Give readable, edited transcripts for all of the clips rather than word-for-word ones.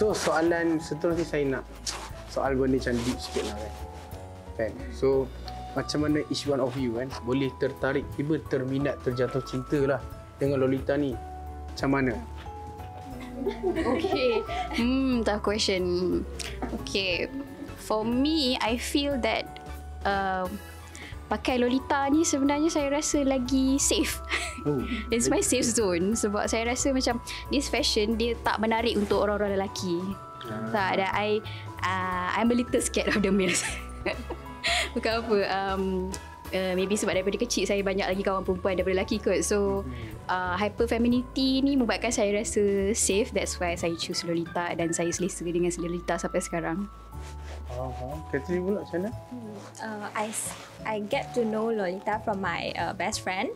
So soalan seterusnya saya nak soal benda macam deep sikit lah kan. So macam mana each one of you kan boleh tertarik, tiba terminat, terjatuh cinta lah dengan Lolita ni. Macam mana? Okay. Tough question. Okay. For me, I feel that pakai Lolita ni sebenarnya saya rasa lagi safe. It's my safe zone. Sebab saya rasa macam this fashion dia tak menarik untuk orang-orang lelaki. Tak ada. I'm a little scared of the males. Bukan apa. Maybe sebab daripada kecil saya banyak lagi kawan perempuan daripada lelaki kot. So hyper femininity ni membuatkan saya rasa safe. That's why saya choose Lolita dan saya selesa dengan Lolita sampai sekarang. Catherine pula macam mana? I get to know Lolita from my best friend.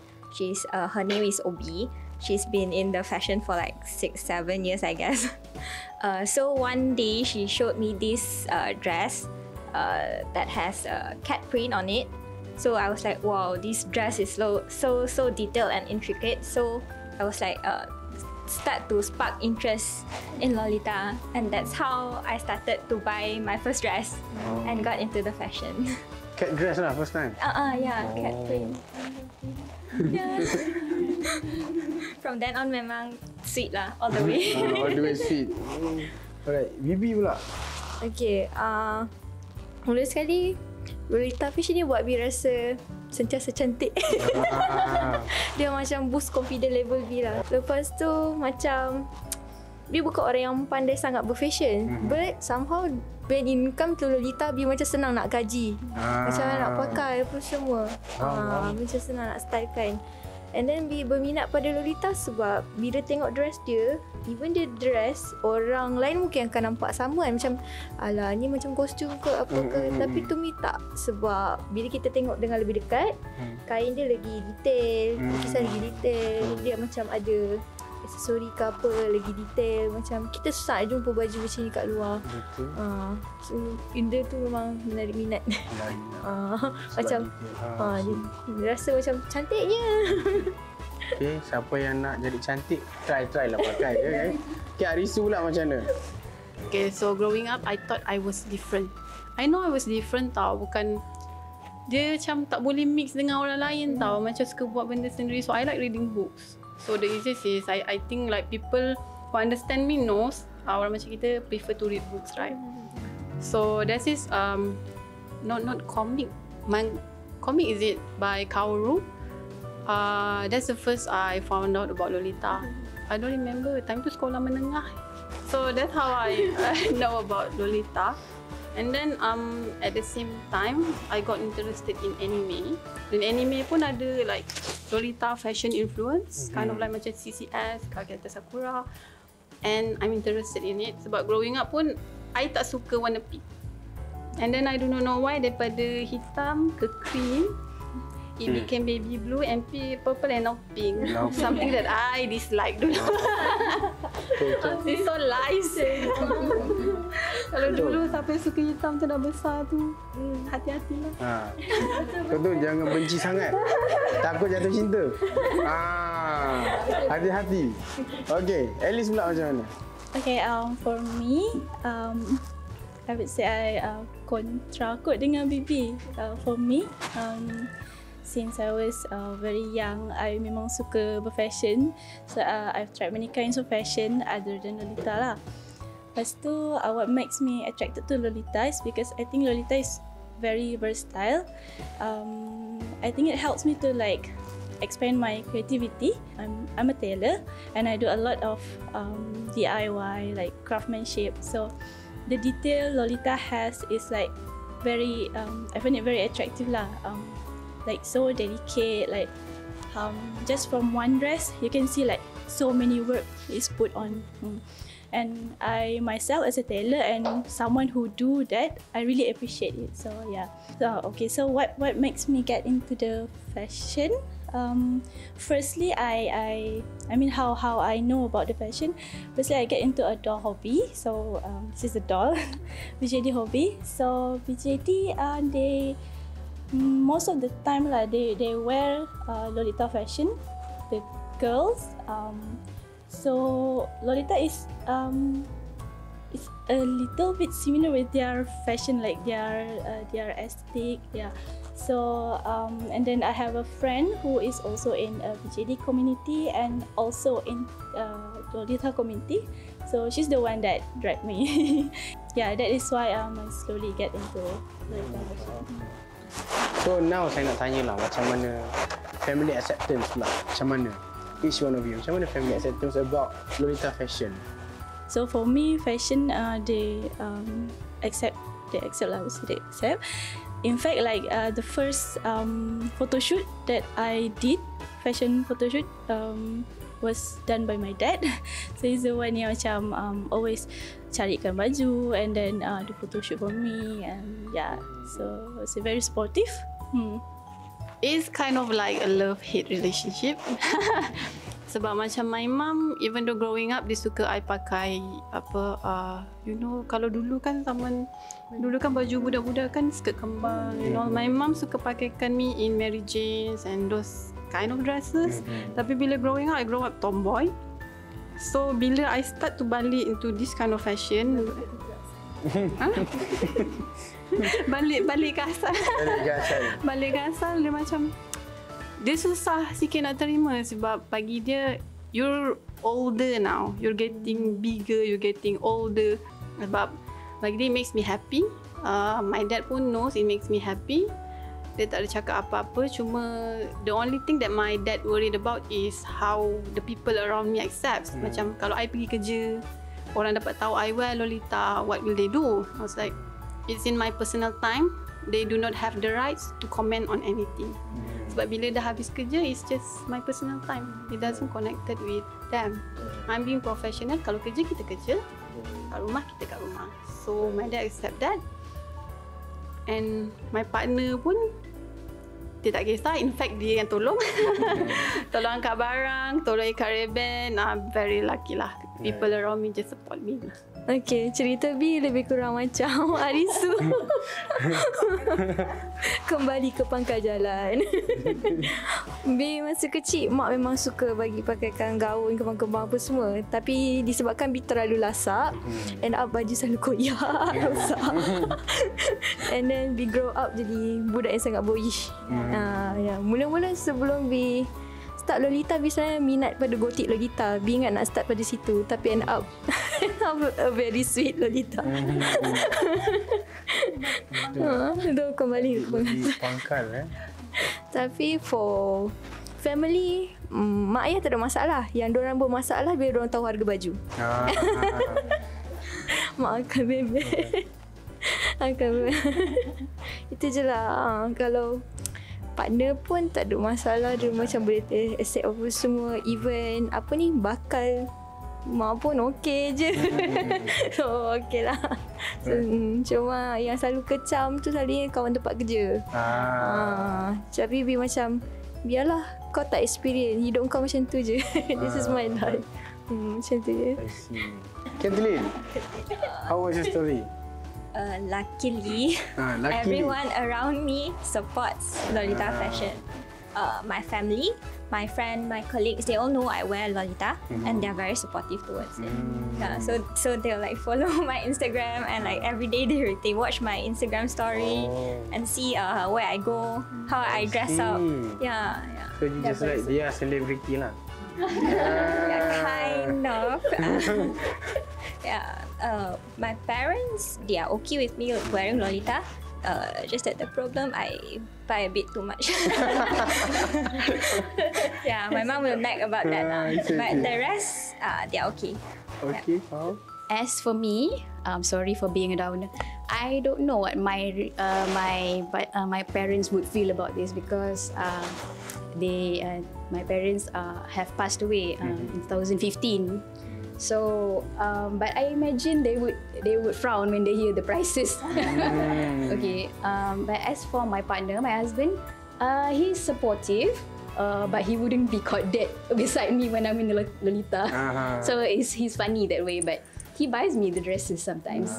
Her name is Obi. She's been in the fashion for like 6-7 years, I guess. So one day she showed me this dress that has a cat print on it. So I was like, wow, this dress is so detailed and intricate. So I was like, start to spark interest in Lolita, and that's how I started to buy my first dress and got into the fashion. Cat dress lah first time? Yeah, cat print. Yeah. From then on memang sweet lah, all the way. All the way sweet. Alright, Bibi pula. Okay, mula sekali Lolita fashion ni buat Bi rasa sentiasa cantik. Dia macam boost confidence level Bi lah. Lepas tu macam Bi bukan orang yang pandai sangat berfashion, but somehow when income to Lolita, Bi macam senang nak gaji, macam mana nak pakai apa semua. Macam senang nak stylekan. And then Bi berminat pada Lolita sebab bila tengok dress dia, even dia dress, orang lain mungkin akan nampak sama kan, macam alah ni macam kostum ke apa ke, tapi to me tak. Sebab bila kita tengok dengan lebih dekat, kain dia lagi detail, lukisan lagi detail, dia macam ada aksesori ke apa lagi detail. Macam kita susah nak jumpa baju macam ni kat luar. Betul. So India tu memang menarik minat. Macam dia rasa macam cantiknya. Okay, siapa yang nak jadi cantik, try lah pakai je kan. Okay, Arisu pula macam mana? Okay, so growing up, I thought I was different. I know I was different tau, bukan dia macam tak boleh mix dengan orang lain tau, macam suka buat benda sendiri. So I like reading books. So the easiest is I think like people who understand me knows orang macam kita prefer to read books, right? So this is not comic. Comic is it by Kaoru? That's the first I found out about Lolita. I don't remember, time tu sekolah menengah. So that's how I know about Lolita. And then at the same time, I got interested in anime. Dan anime pun ada like Lolita fashion influence, kind of like macam CCS, Kageta Sakura. And I'm interested in it sebab growing up pun I tak suka warna pink. And then I do not know why daripada hitam ke cream, it became baby blue and purple and now pink. Something that I dislike dulu. It's so lies. Kalau dulu siapa yang suka hitam tu dah besar tu, hati-hatilah. Kau tu jangan benci sangat. Takut jatuh cinta. Hati-hati. Okay, Alice pula macam mana? Okay, for me, I would say I kontra kot dengan Bibi. For me, since I was very young, I memang suka berfashion. So I've tried many kinds of fashion other than Lolita lah. Lepas tu, what makes me attracted to Lolita is because I think Lolita is very versatile. I think it helps me to like expand my creativity. I'm a tailor and I do a lot of DIY, like craftsmanship. So the detail Lolita has is like very, I find it very attractive lah. Like so delicate, like just from one dress you can see like so many work is put on. And I myself as a tailor and someone who do that, I really appreciate it. So yeah. So okay, so what makes me get into the fashion? Firstly, I mean how I know about the fashion. Firstly, I get into a doll hobby. So this is a doll, BJD hobby. So BJD, they most of the time lah they wear Lolita fashion, the girls. So Lolita is it's a little bit similar with their fashion, like their aesthetic. Yeah. So and then I have a friend who is also in a VJD community and also in Lolita community. So she's the one that dragged me. Yeah, that is why I slowly get into Lolita fashion. So now saya nak tanya lah macam mana family acceptance pula. Macam mana? Each one of you. Macam mana family acceptance about Lolita fashion? So for me, fashion they accept lah, I would say they accept. In fact, like the first photo shoot that I did, fashion photo shoot, was done by my dad. So he's the one yang macam always carikan baju and then do photo shoot for me, and yeah, so it's very supportive. It's kind of like a love-hate relationship. Sebab macam my mum, even though growing up, dia suka I pakai apa, you know, kalau dulu kan zaman, dulu kan baju budak-budak kan skirt kembang, you know. My mum suka pakaikan me in Mary Janes and those kind of dresses. Tapi bila growing up, I grow up tomboy. So bila I start to balik into this kind of fashion, balik ke asal. Balik ke asal dia macam, dia susah sikit nak terima sebab bagi dia, you're older now, you're getting bigger, you're getting older. Sebab bagi dia, it makes me happy. My dad pun knows it makes me happy. Dia tak ada cakap apa-apa, cuma the only thing that my dad worried about is how the people around me accept. Macam kalau I pergi kerja, orang dapat tahu I wear Lolita, what will they do? I was like, it's in my personal time. They do not have the rights to comment on anything. Sebab bila dah habis kerja, it's just my personal time. It doesn't connected with them. I'm being professional. Kalau kerja, kita kerja. Kat rumah, kita kat rumah. So my dad accept that. And my partner pun, dia tak kisah. In fact, dia yang tolong. Tolong angkat barang, tolong ikat ribbon. I'm very lucky lah. People around me just support me. Okay, cerita B lebih kurang macam Arisu. Kembali ke pangkal jalan. B masa kecil, mak memang suka bagi pakaikan gaun, kembang-kembang apa semua. Tapi disebabkan B terlalu lasak, end up baju selalu koyak, rosak. And then B grow up jadi budak yang sangat boyish. Ya, mula-mula sebelum B start Lolita, biasanya minat pada gotik Lolita. B ingat nak start pada situ, tapi end up a very sweet Lolita. Itu kembali pangkal Tapi for family, mak ayah tak ada masalah. Yang diorang bermasalah bila diorang tahu harga baju. Mak akan bebek. Itu je lah. Kalau partner pun tak ada masalah, dia macam boleh accept apa semua. Even apa ni, bakal mak pun okey je. So okey lah. So, cuma yang selalu kecam tu selalunya kawan tempat kerja. Tapi B macam, biarlah, kau tak experience, hidup kau macam tu je. This is my life. Macam tu je. I see. Kathleen, how was your story? Luckily, everyone around me supports Lolita fashion. My family, my friend, my colleagues, they all know I wear Lolita, and they're very supportive towards it. So they'll like follow my Instagram, and like every day they watch my Instagram story and see where I go, how I dress up. Yeah. So you just like dia celebrity lah. Yeah, kind of. My parents, they are okay with me wearing Lolita. Just that the problem, I buy a bit too much. Yeah, my mom will nag about that. But the rest, they are okay. Okay, how? As for me, sorry for being a downer. I don't know what my parents would feel about this because my parents have passed away in 2015. So, but I imagine they would frown when they hear the prices. Okay. But as for my partner, my husband, he's supportive. But he wouldn't be caught dead beside me when I'm in the Lolita. So he's funny that way. But he buys me the dresses sometimes.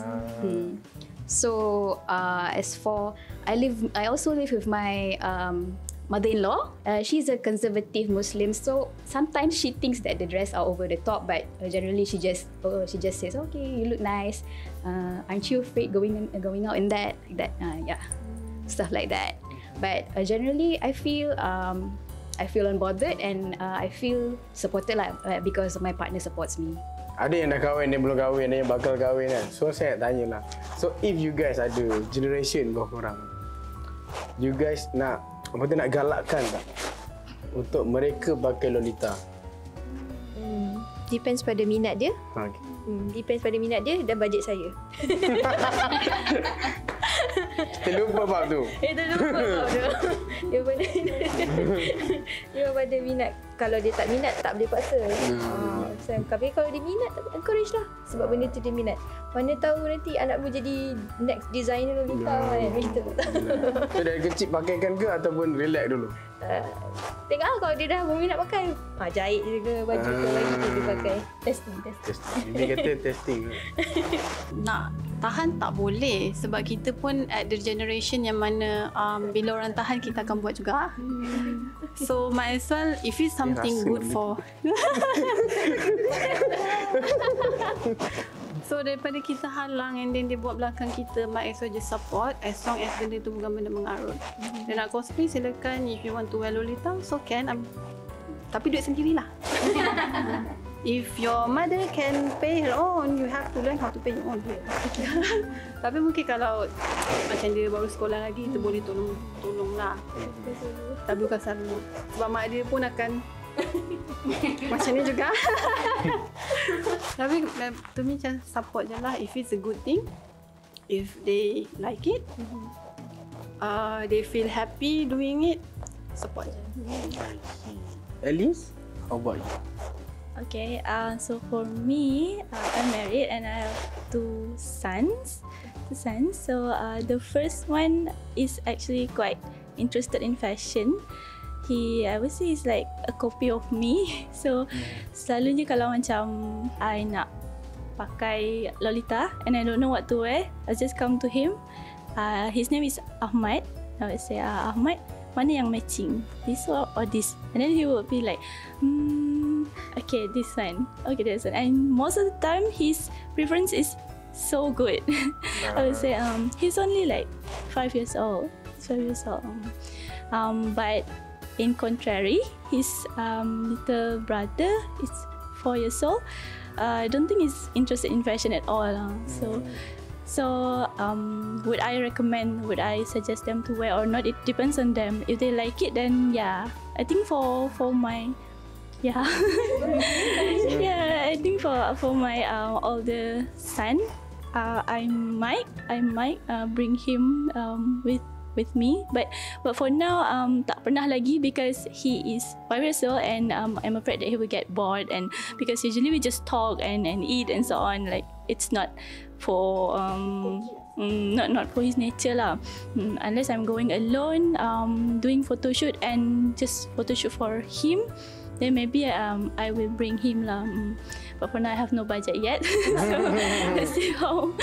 So as for I also live with my mother-in-law. She's a conservative Muslim, so sometimes she thinks that the dress are over the top, but generally she just says, okay, you look nice. Aren't you afraid going out in that? Yeah, stuff like that. But generally, I feel unbothered and I feel supported lah, because my partner supports me. Ada yang dah kahwin, dia belum kahwin, ada yang bakal kahwin kan. So saya nak tanya lah. So if you guys ada generation korang, you guys nak galakkan tak untuk mereka pakai Lolita? Depends pada minat dia. Okay. Depends pada minat dia dan bajet saya. Kita lupa bab tu. Terlupa bab tu. Dia pada minat. Kalau dia tak minat, tak boleh paksa. Tapi kalau dia minat, encourage lah. Sebab benda tu dia minat. Mana tahu nanti anakmu jadi next designer Lolita kan. Kita tak tahu. So dari kecil pakaikan ke ataupun relax dulu? Tengok lah kalau dia dah berminat pakai. Jahit je ke baju ke bagi dia pakai. Testing. Dia kata testing. Nak tahan tak boleh, sebab kita pun at the generation yang mana bila orang tahan kita akan buat juga. So might as well if it's something good for so daripada kita halang and then dia buat belakang kita, might as well just support as long as benda tu bukan benda mengarut. Dan nak cosplay silakan, if you want to wear Lolita so can, tapi duit sendirilah. If your mother can pay her own, you have to learn how to pay your own. Tapi mungkin kalau macam dia baru sekolah lagi, kita boleh tolong lah. Tapi bukan selalu. Sebab mak dia pun akan macam ni juga. Tapi to me macam support je lah. If it's a good thing, if they like it, they feel happy doing it, support je. Alice, how about you? Okay, so for me, I'm married and I have two sons. So the first one is actually quite interested in fashion. I would say is like a copy of me. So selalunya kalau macam I nak pakai Lolita and I don't know what to wear, I just come to him. His name is Ahmad. I would say, Ahmad, mana yang matching? This or this? And then he would be like, okay, this one. Okay, this one. And most of the time, his preference is so good. I would say he's only like 5 years old. But in contrary, his little brother is 4 years old. I don't think he's interested in fashion at all. So would I recommend, would I suggest them to wear or not? It depends on them. If they like it, then yeah. I think for my yeah I think for my older son, I might bring him with me, but for now tak pernah lagi because he is 5 years old and I'm afraid that he will get bored, and because usually we just talk and eat and so on, like it's not for not for his nature lah. Unless I'm going alone doing photoshoot and just photoshoot for him, then maybe I will bring him lah. But for now I have no budget yet. So let's see how.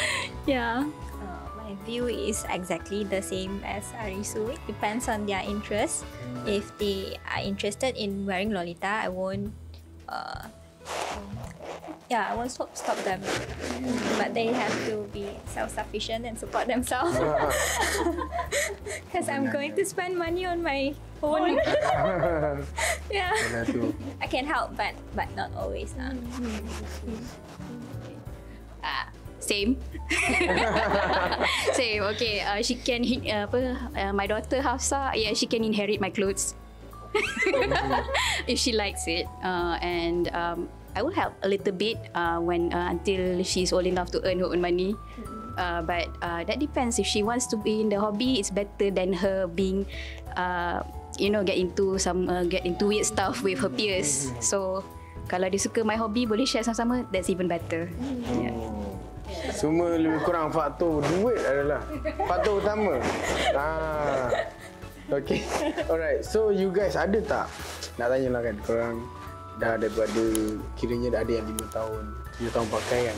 Yeah. My view is exactly the same as Arisu. It depends on their interest. If they are interested in wearing Lolita, I won't stop them. But they have to be self-sufficient and support themselves. Because I'm going to spend money on my own. Yeah. I can help, but not always. Same. Same. Okay. She can my daughter Hafsa. Yeah, she can inherit my clothes if she likes it. And I will help a little bit when until she's old enough to earn her own money. But that depends. If she wants to be in the hobby, it's better than her being, get into weird stuff with her peers. So kalau dia suka my hobby, boleh share sama-sama. That's even better. Yeah. Semua lebih kurang faktor duit adalah faktor utama. Okay. Alright. So you guys ada tak, nak tanya lah kan, korang dah daripada kiranya dah ada yang 5 tahun, 7 tahun pakai kan,